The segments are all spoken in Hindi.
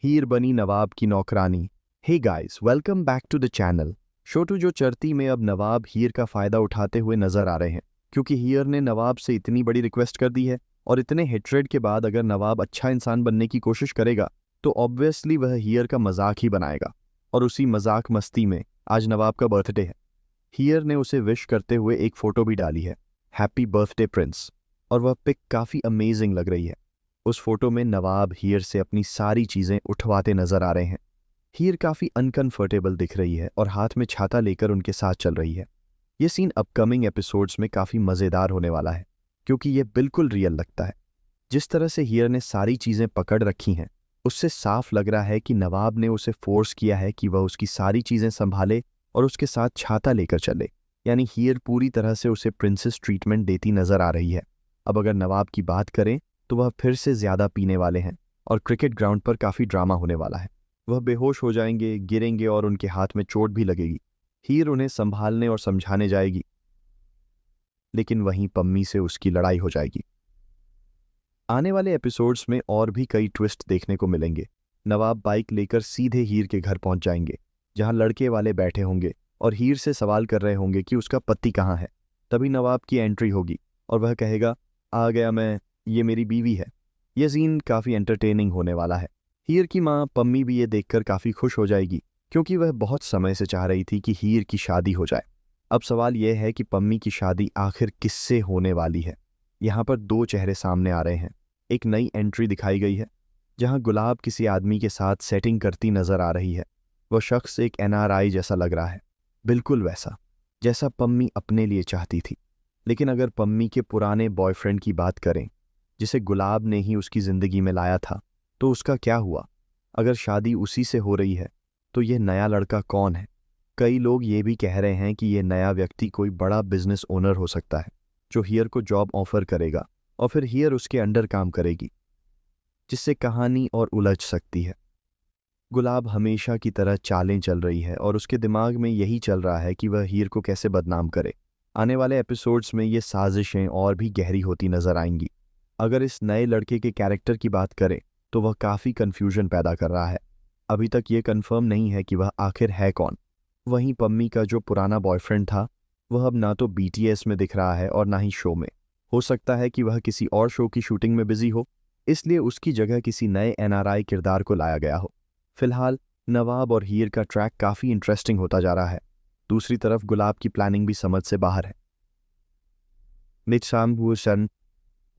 हीर बनी नवाब की नौकरानी। Hey guys, welcome back to the channel. Chhotu जो चरती में अब नवाब हीर का फायदा उठाते हुए नजर आ रहे हैं, क्योंकि हीर ने नवाब से इतनी बड़ी रिक्वेस्ट कर दी है और इतने हेट्रेड के बाद अगर नवाब अच्छा इंसान बनने की कोशिश करेगा तो ऑब्वियसली वह हीर का मजाक ही बनाएगा। और उसी मजाक मस्ती में आज नवाब का बर्थडे है। हीर ने उसे विश करते हुए एक फोटो भी डाली है, हैप्पी बर्थडे प्रिंस, और वह पिक काफ़ी अमेजिंग लग रही है। उस फोटो में नवाब हीर से अपनी सारी चीज़ें उठवाते नजर आ रहे हैं। हीर काफ़ी अनकंफर्टेबल दिख रही है और हाथ में छाता लेकर उनके साथ चल रही है। ये सीन अपकमिंग एपिसोड्स में काफ़ी मज़ेदार होने वाला है, क्योंकि ये बिल्कुल रियल लगता है। जिस तरह से हीर ने सारी चीज़ें पकड़ रखी हैं, उससे साफ लग रहा है कि नवाब ने उसे फोर्स किया है कि वह उसकी सारी चीज़ें संभाले और उसके साथ छाता लेकर चले। यानी हीर पूरी तरह से उसे प्रिंसेस ट्रीटमेंट देती नजर आ रही है। अब अगर नवाब की बात करें तो वह फिर से ज़्यादा पीने वाले हैं और क्रिकेट ग्राउंड पर काफ़ी ड्रामा होने वाला है। वह बेहोश हो जाएंगे, गिरेंगे और उनके हाथ में चोट भी लगेगी। हीर उन्हें संभालने और समझाने जाएगी, लेकिन वहीं पम्मी से उसकी लड़ाई हो जाएगी। आने वाले एपिसोड्स में और भी कई ट्विस्ट देखने को मिलेंगे। नवाब बाइक लेकर सीधे हीर के घर पहुंच जाएंगे, जहां लड़के वाले बैठे होंगे और हीर से सवाल कर रहे होंगे कि उसका पति कहाँ है। तभी नवाब की एंट्री होगी और वह कहेगा, आ गया मैं, ये मेरी बीवी है। यह सीन काफ़ी एंटरटेनिंग होने वाला है। हीर की माँ पम्मी भी ये देखकर काफ़ी खुश हो जाएगी, क्योंकि वह बहुत समय से चाह रही थी कि हीर की शादी हो जाए। अब सवाल यह है कि पम्मी की शादी आखिर किससे होने वाली है। यहाँ पर दो चेहरे सामने आ रहे हैं। एक नई एंट्री दिखाई गई है, जहाँ गुलाब किसी आदमी के साथ सेटिंग करती नजर आ रही है। वह शख्स एक NRI जैसा लग रहा है, बिल्कुल वैसा जैसा पम्मी अपने लिए चाहती थी। लेकिन अगर पम्मी के पुराने बॉयफ्रेंड की बात करें, जिसे गुलाब ने ही उसकी ज़िंदगी में लाया था, तो उसका क्या हुआ? अगर शादी उसी से हो रही है तो यह नया लड़का कौन है? कई लोग ये भी कह रहे हैं कि यह नया व्यक्ति कोई बड़ा बिजनेस ओनर हो सकता है, जो हीर को जॉब ऑफर करेगा और फिर हीर उसके अंडर काम करेगी, जिससे कहानी और उलझ सकती है। गुलाब हमेशा की तरह चालें चल रही है और उसके दिमाग में यही चल रहा है कि वह हीर को कैसे बदनाम करे। आने वाले एपिसोड्स में ये साजिशें और भी गहरी होती नजर आएंगी। अगर इस नए लड़के के कैरेक्टर की बात करें तो वह काफ़ी कन्फ्यूजन पैदा कर रहा है। अभी तक ये कंफर्म नहीं है कि वह आखिर है कौन। वहीं पम्मी का जो पुराना बॉयफ्रेंड था, वह अब ना तो BTS में दिख रहा है और ना ही शो में। हो सकता है कि वह किसी और शो की शूटिंग में बिजी हो, इसलिए उसकी जगह किसी नए NRI किरदार को लाया गया हो। फिलहाल नवाब और हीर का ट्रैक काफ़ी इंटरेस्टिंग होता जा रहा है। दूसरी तरफ गुलाब की प्लानिंग भी समझ से बाहर है। निशाम भूषण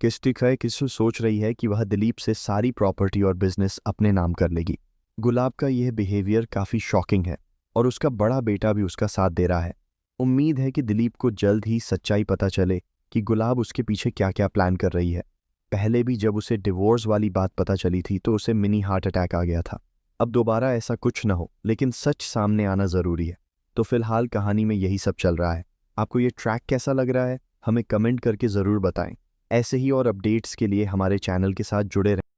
किस्सू सोच रही है कि वह दिलीप से सारी प्रॉपर्टी और बिजनेस अपने नाम कर लेगी। गुलाब का यह बिहेवियर काफ़ी शॉकिंग है और उसका बड़ा बेटा भी उसका साथ दे रहा है। उम्मीद है कि दिलीप को जल्द ही सच्चाई पता चले कि गुलाब उसके पीछे क्या क्या प्लान कर रही है। पहले भी जब उसे डिवोर्स वाली बात पता चली थी तो उसे मिनी हार्ट अटैक आ गया था। अब दोबारा ऐसा कुछ न हो, लेकिन सच सामने आना ज़रूरी है। तो फिलहाल कहानी में यही सब चल रहा है। आपको ये ट्रैक कैसा लग रहा है, हमें कमेंट करके ज़रूर बताएं। ऐसे ही और अपडेट्स के लिए हमारे चैनल के साथ जुड़े रहें।